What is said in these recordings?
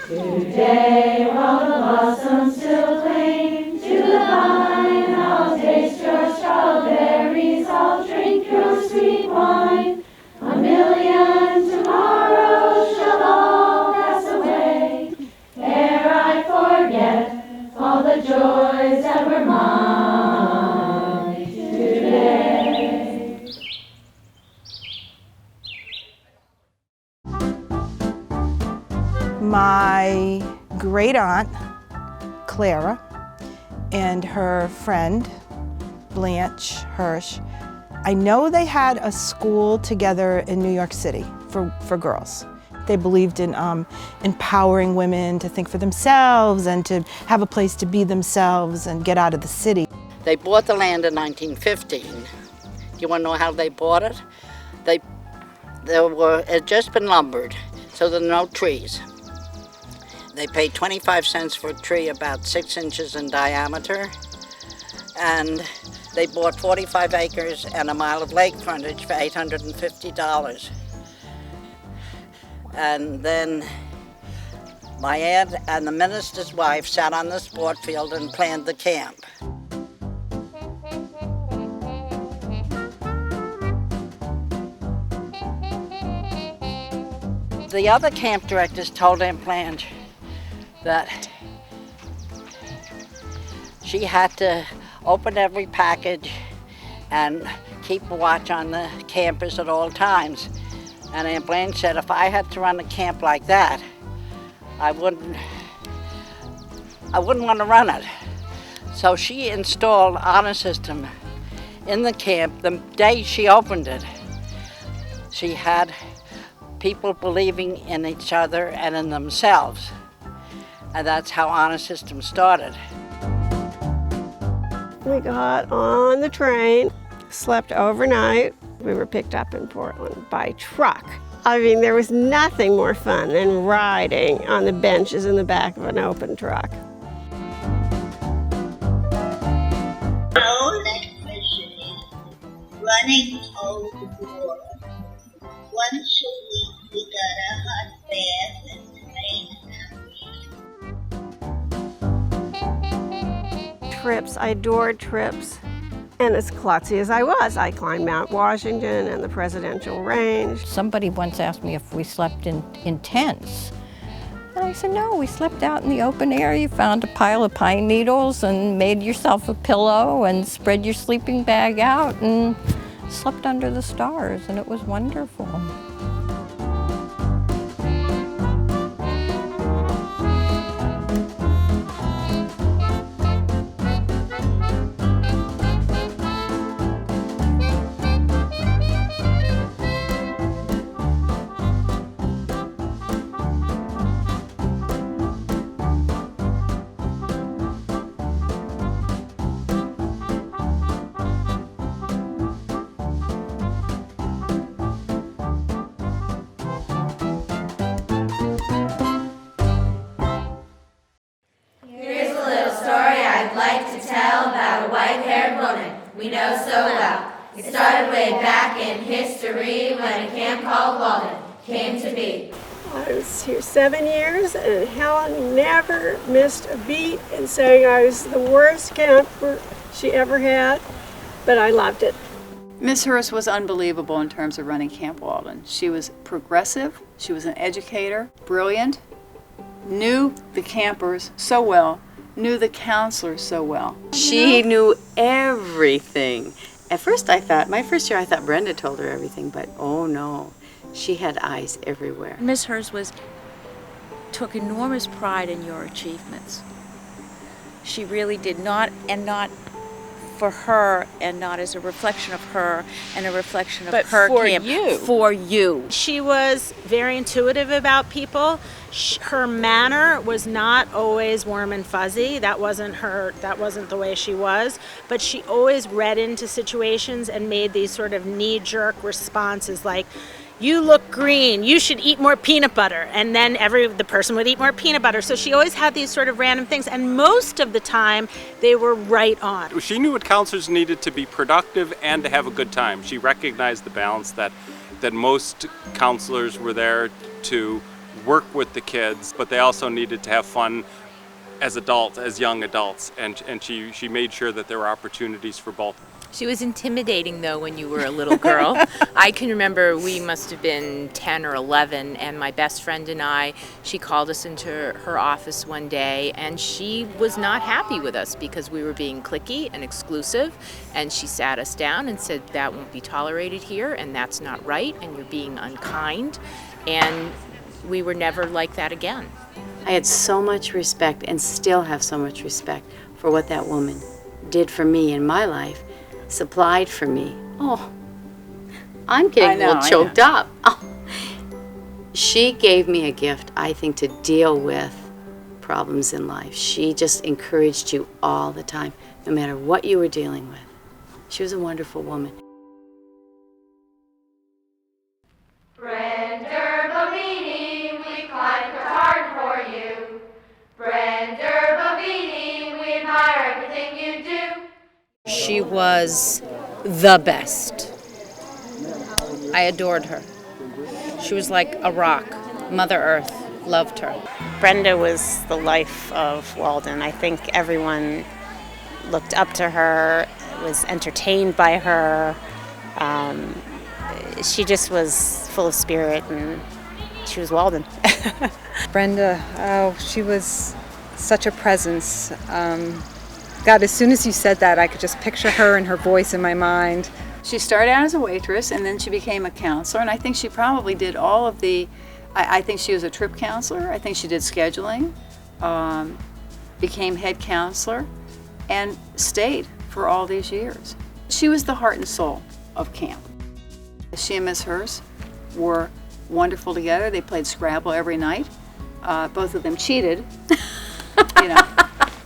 Today, while the blossoms still cling to the vine, I'll taste your strawberries, I'll drink your sweet wine. A million tomorrows shall all pass away, ere I forget all the joys that were mine today. My great aunt, Clara, and her friend, Blanche Hirsch, I know they had a school together in New York City for girls. They believed in empowering women to think for themselves and to have a place to be themselves and get out of the city. They bought the land in 1915. You want to know how they bought it? It had just been lumbered, so there were no trees. They paid 25 cents for a tree about 6 inches in diameter, and they bought 45 acres and a mile of lake frontage for $850. And then my aunt and the minister's wife sat on the sport field and planned the camp. The other camp directors told Aunt Blanche that she had to open every package and keep a watch on the campers at all times. And Aunt Blanche said if I had to run a camp like that, I wouldn't want to run it. So she installed an honor system in the camp the day she opened it. She had people believing in each other and in themselves. And that's how honor system started. We got on the train, slept overnight. We were picked up in Portland by truck. I mean, there was nothing more fun than riding on the benches in the back of an open truck. Our next mission is running out the door. Once a week, we got a hot bath and Trips, I adored trips. And as klutzy as I was, I climbed Mount Washington and the Presidential Range. Somebody once asked me if we slept in tents. And I said, no, we slept out in the open air. You found a pile of pine needles and made yourself a pillow and spread your sleeping bag out and slept under the stars, and it was wonderful. We know so well. It started way back in history when a camp called Walden came to be. I was here 7 years, and Helen never missed a beat in saying I was the worst camper she ever had, but I loved it. Miss Hirsch was unbelievable in terms of running Camp Walden. She was progressive, she was an educator, brilliant, knew the campers so well, knew the counselors so well. She knew everything. At first my first year I thought Brenda told her everything, but oh no, she had eyes everywhere. Miss Hirsch took enormous pride in your achievements. She really did, not for her and not as a reflection of her and a reflection of her camp. For you. She was very intuitive about people. Her manner was not always warm and fuzzy. That wasn't the way she was. But she always read into situations and made these sort of knee-jerk responses like, you look green, you should eat more peanut butter. And then the person would eat more peanut butter. So she always had these sort of random things. And most of the time, they were right on. She knew what counselors needed to be productive and to have a good time. She recognized the balance that most counselors were there to work with the kids, but they also needed to have fun as adults, as young adults, and she made sure that there were opportunities for both. She was intimidating though when you were a little girl. I can remember we must have been 10 or 11, and my best friend and I, she called us into her office one day, and she was not happy with us because we were being cliquey and exclusive, and she sat us down and said, that won't be tolerated here, and that's not right, and you're being unkind, and we were never like that again. I had so much respect, and still have so much respect, for what that woman did for me in my life, supplied for me. Oh, I'm getting a little choked up. Oh. She gave me a gift, I think, to deal with problems in life. She just encouraged you all the time, no matter what you were dealing with. She was a wonderful woman. Brenda Bovini, we climbed hard for you. Brenda Bovini, we admire everything you do. She was the best. I adored her. She was like a rock. Mother Earth loved her. Brenda was the life of Walden. I think everyone looked up to her, was entertained by her. She just was full of spirit, and she was Walden. Brenda, oh, she was such a presence. God, as soon as you said that, I could just picture her and her voice in my mind. She started out as a waitress, and then she became a counselor, and I think she probably did all of the, I think she was a trip counselor, I think she did scheduling, became head counselor, and stayed for all these years. She was the heart and soul of camp. She and Miss Hers were wonderful together. They played Scrabble every night. Both of them cheated, you know.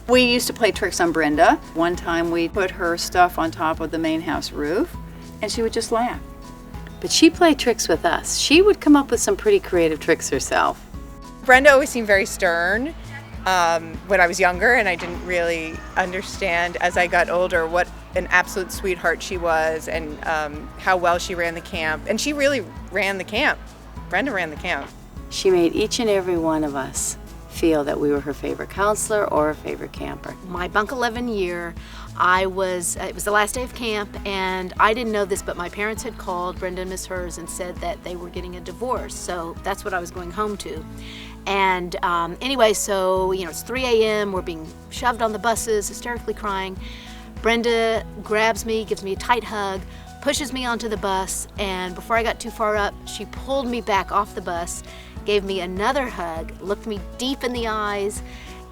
We used to play tricks on Brenda. One time we put her stuff on top of the main house roof, and she would just laugh. But she played tricks with us. She would come up with some pretty creative tricks herself. Brenda always seemed very stern when I was younger, and I didn't really understand as I got older what an absolute sweetheart she was, and how well she ran the camp. And she really ran the camp. Brenda ran the camp. She made each and every one of us feel that we were her favorite counselor or her favorite camper. My Bunk 11 year, it was the last day of camp, and I didn't know this, but my parents had called Brenda and Miss Hers and said that they were getting a divorce, so that's what I was going home to. And anyway, so, you know, it's 3 a.m., we're being shoved on the buses, hysterically crying. Brenda grabs me, gives me a tight hug, pushes me onto the bus, and before I got too far up, she pulled me back off the bus, gave me another hug, looked me deep in the eyes,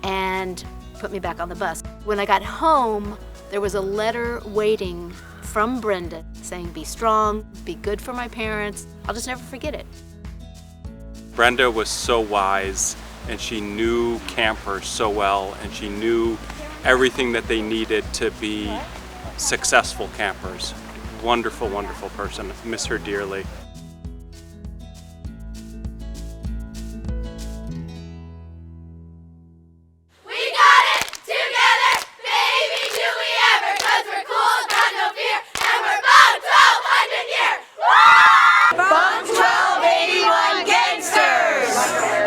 and put me back on the bus. When I got home, there was a letter waiting from Brenda saying, be strong, be good for my parents. I'll just never forget it. Brenda was so wise, and she knew campers so well, and she knew everything that they needed to be successful campers. Wonderful, wonderful person. Miss her dearly.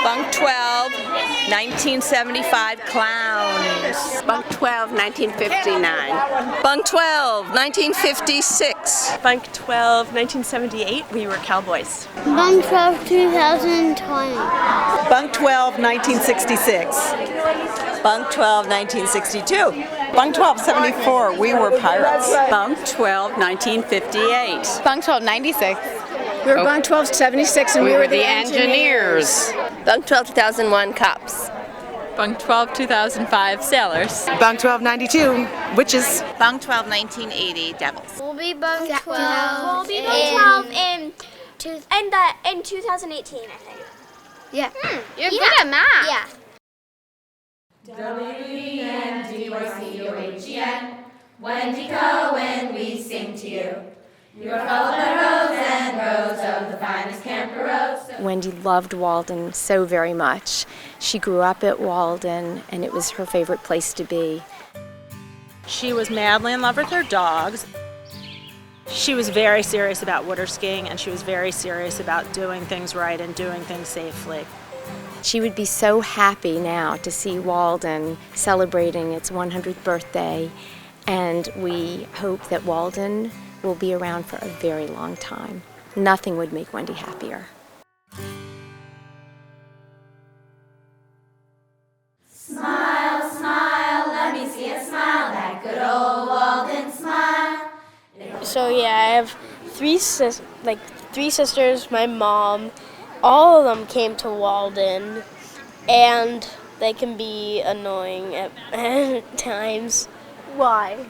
Bunk 12, 1975 Clowns. Bunk 12, 1959. Bunk 12, 1956. Bunk 12, 1978, we were cowboys. Bunk 12, 2020. Bunk 12, 1966. Bunk 12, 1962. Bunk 12, 74, we were pirates. Bunk 12, 1958. Bunk 12, 96. We were Bunk 12, 76, and we were the engineers. Bunk 12, 2001, cops. Bunk 12, 2005, sailors. Bunk 12, 92, witches. Bunk 12, 1980, devils. We'll be Bunk 12. We'll be Bunk 12 in 2018, I think. Yeah. You're good at math. Yeah. WENDYCOHEN, Wendy Cohen, we sing to you. You're full of rows and rows of the finest camper rows. Wendy loved Walden so very much. She grew up at Walden, and it was her favorite place to be. She was madly in love with her dogs. She was very serious about water skiing, and she was very serious about doing things right and doing things safely. She would be so happy now to see Walden celebrating its 100th birthday, and we hope that Walden will be around for a very long time. Nothing would make Wendy happier. Smile, smile, let me see a smile, that good old Walden smile. So yeah, I have three sisters, my mom. All of them came to Walden, and they can be annoying at times. Why?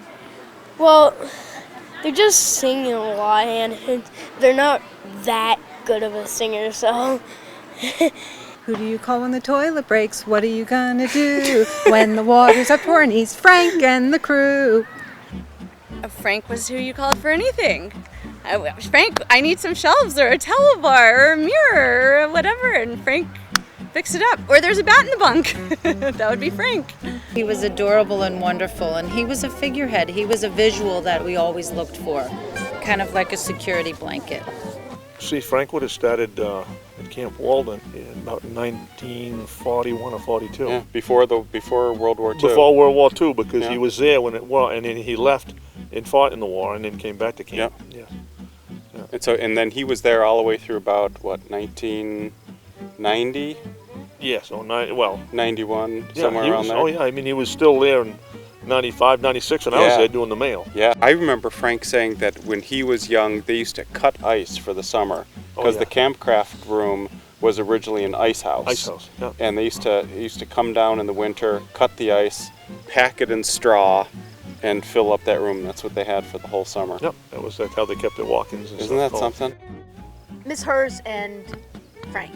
Well, they're just singing a lot, and they're not that good of a singer, so. Who do you call when the toilet breaks? What are you gonna do when the waters are pouring? He's Frank and the crew. Frank was who you called for anything. Frank, I need some shelves or a telebar or a mirror or whatever, and Frank fixed it up. Or there's a bat in the bunk. That would be Frank. He was adorable and wonderful, and he was a figurehead. He was a visual that we always looked for, kind of like a security blanket. See, Frank would have started at Camp Walden in about 1941 or 42. Yeah, before World War II. Before World War II, because Yeah. he was there when it was, and then he left and fought in the war, and then came back to camp. Yeah. And then he was there all the way through about, what, 1990? Yes, 91, yeah, somewhere around there. Oh yeah, I mean he was still there in 95, 96, and I was there doing the mail. Yeah, I remember Frank saying that when he was young, they used to cut ice for the summer because the campcraft room was originally an ice house. Ice house, yeah. And they used to come down in the winter, cut the ice, pack it in straw, and fill up that room. That's what they had for the whole summer. Yep, that's how they kept their walk-ins and Isn't stuff that going. something? Miss Hers and Frank.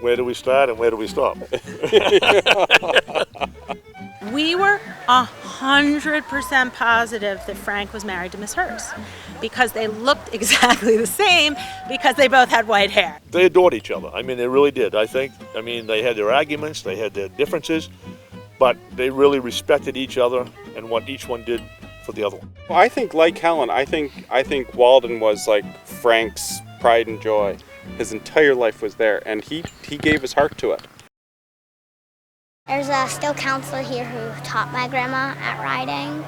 Where do we start and where do we stop? We were 100% positive that Frank was married to Miss Hers because they looked exactly the same because they both had white hair. They adored each other. I mean, they really did. I mean, they had their arguments, they had their differences, but they really respected each other and what each one did for the other one. Well, I think, like Helen, I think Walden was like Frank's pride and joy. His entire life was there, and he gave his heart to it. There's a still counselor here who taught my grandma at riding.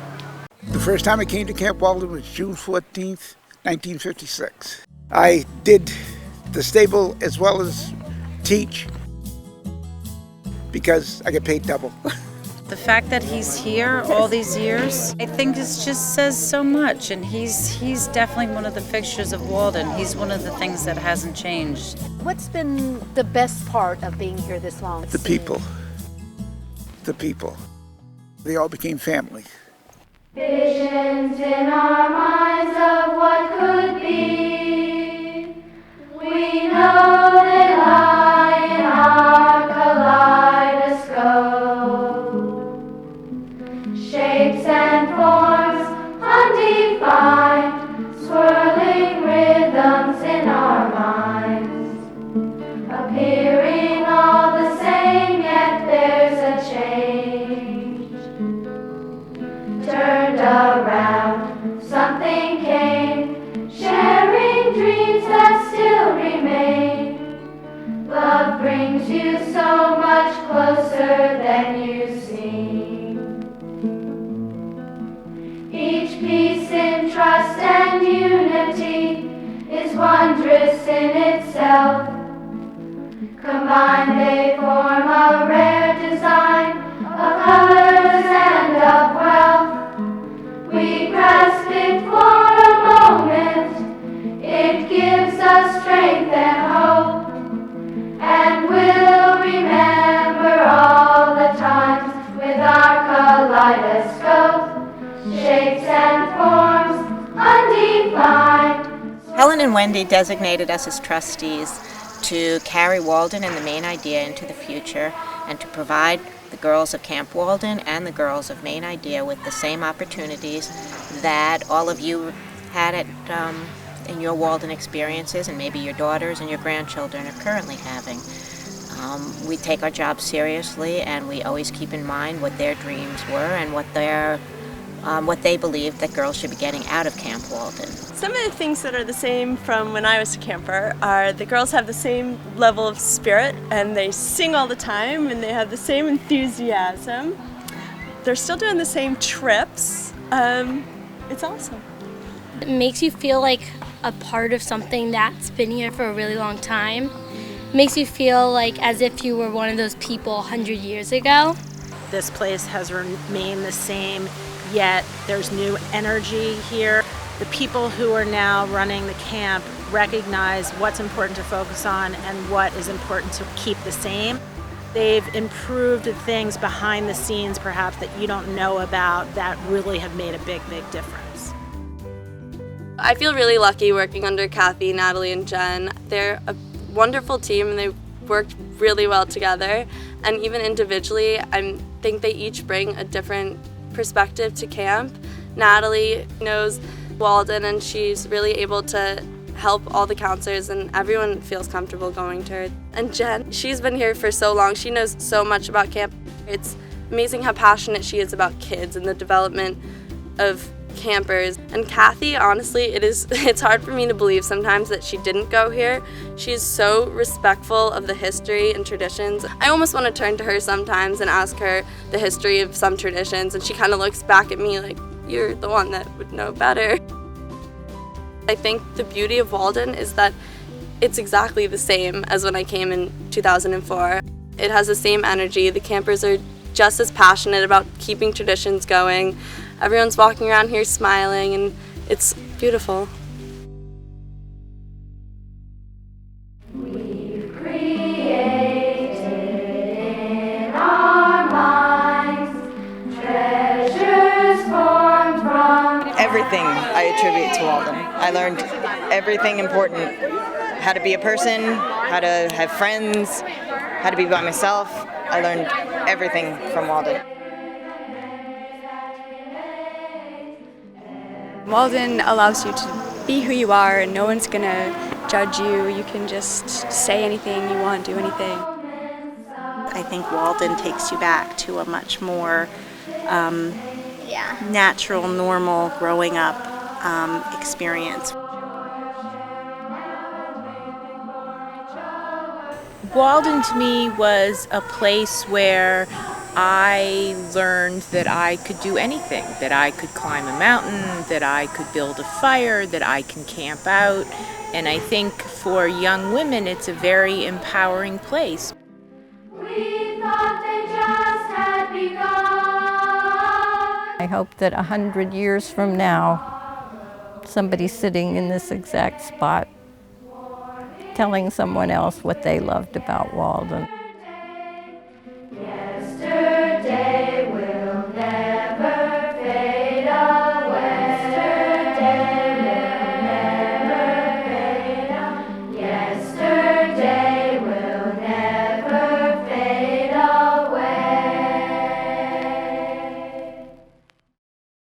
The first time I came to Camp Walden was June 14th, 1956. I did the stable as well as teach because I get paid double. The fact that he's here all these years, I think it just says so much, and he's definitely one of the fixtures of Walden. He's one of the things that hasn't changed. What's been the best part of being here this long? The people. The people. They all became family. Visions in our minds of what could be. We know they lie in our kaleidoscope. Shapes and forms undefined, swirling rhythms in our minds. Appearing all the same, yet there's a change. Turned around, something came, sharing dreams that still remain. Love brings you so much closer than you seem. Each piece in trust and unity is wondrous in itself. Combined they form a rare design of colors and of wealth. We grasp it for a moment, it gives us strength and hope, and we'll remember all the times with our kaleidoscope, shapes and forms undefined. Helen and Wendy designated us as trustees to carry Walden and the Maine idea into the future and to provide the girls of Camp Walden and the girls of Maine idea with the same opportunities that all of you had in your Walden experiences, and maybe your daughters and your grandchildren are currently having. We take our job seriously, and we always keep in mind what their dreams were and what their what they believed that girls should be getting out of Camp Walden. Some of the things that are the same from when I was a camper are the girls have the same level of spirit and they sing all the time and they have the same enthusiasm. They're still doing the same trips. It's awesome. It makes you feel like a part of something that's been here for a really long time. It makes you feel like as if you were one of those people 100 years ago. This place has remained the same, yet there's new energy here. The people who are now running the camp recognize what's important to focus on and what is important to keep the same. They've improved things behind the scenes, perhaps, that you don't know about that really have made a big, big difference. I feel really lucky working under Kathy, Natalie, and Jen. They're a wonderful team and they worked really well together. And even individually, I think they each bring a different perspective to camp. Natalie knows Walden and she's really able to help all the counselors and everyone feels comfortable going to her. And Jen, she's been here for so long. She knows so much about camp. It's amazing how passionate she is about kids and the development of campers. And Kathy, honestly, it's hard for me to believe sometimes that she didn't go here. She's so respectful of the history and traditions. I almost want to turn to her sometimes and ask her the history of some traditions, and she kind of looks back at me like, you're the one that would know better. I think the beauty of Walden is that it's exactly the same as when I came in 2004. It has the same energy. The campers are just as passionate about keeping traditions going. Everyone's walking around here smiling, and it's beautiful. We've created in our minds treasures formed from everything I attribute to Walden. I learned everything important. How to be a person, how to have friends, how to be by myself. I learned everything from Walden. Walden allows you to be who you are and no one's gonna judge you. You can just say anything you want, do anything. I think Walden takes you back to a much more natural, normal, growing up experience. Walden to me was a place where I learned that I could do anything, that I could climb a mountain, that I could build a fire, that I can camp out. And I think for young women, it's a very empowering place. We thought they just had begun. I hope that 100 years from now, somebody's sitting in this exact spot telling someone else what they loved about Walden.